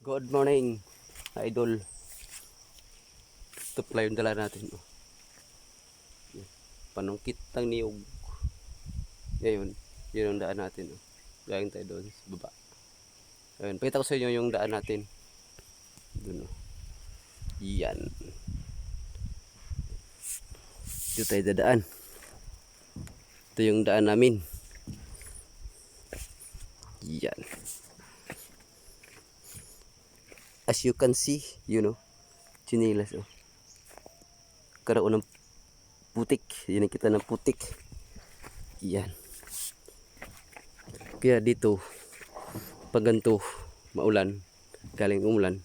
Good morning, idol. Ito pala yung dala natin. Panungkit ng niyog. Ngayon, yun ang daan natin. Galing tayo doon sa baba. Ayun, pakita ko sa inyo yung daan natin. Doon. Yan. Dito tayo dadaan. Ito yung daan namin. Yan. As you can see, chinilas. Karoon ng putik. Yan kita ng putik. Yan. Kaya dito, pag ganito, maulan, galing umulan,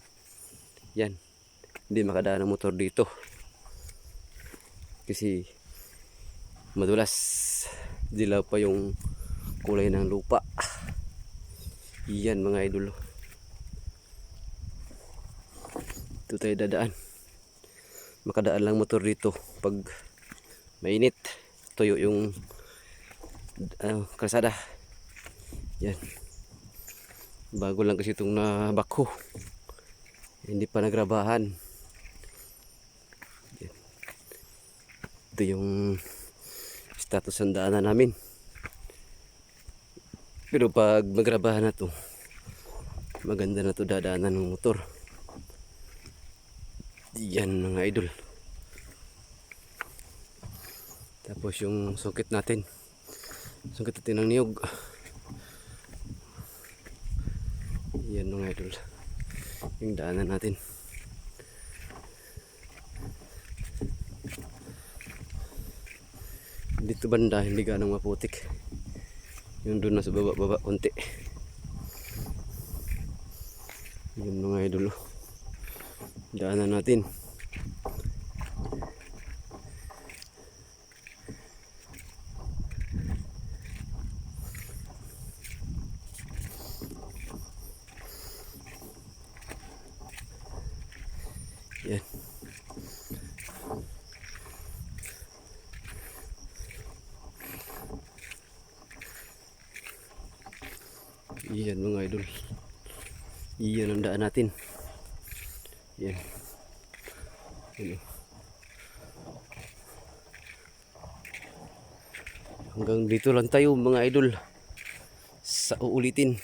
yan, hindi makadaan ng motor dito. Kasi madulas, dilaw pa yung kulay ng lupa. Yan mga idol. Ito tayo dadaan. Makadaan lang motor dito pag mainit. Tuyo yung kalsada. Yan. Bago lang kasi itong nabako. Hindi pa nagrabahan. Yan. Ito yung status ng daanan namin. Pero pag magrabahan na to, maganda na to dadaanan ng motor. Yan mga idol. Tapos yung sungkit natin ng niyog. Yan mga idol, yung daanan natin. Dito banda hindi ganong maputik. Yung doon na sa baba konti. Yan mga idol, daanan natin. Yan. Yan mga idol. Yan ang daan natin. Yan. Yan. Hanggang dito lang tayo mga idol. Sa uulitin.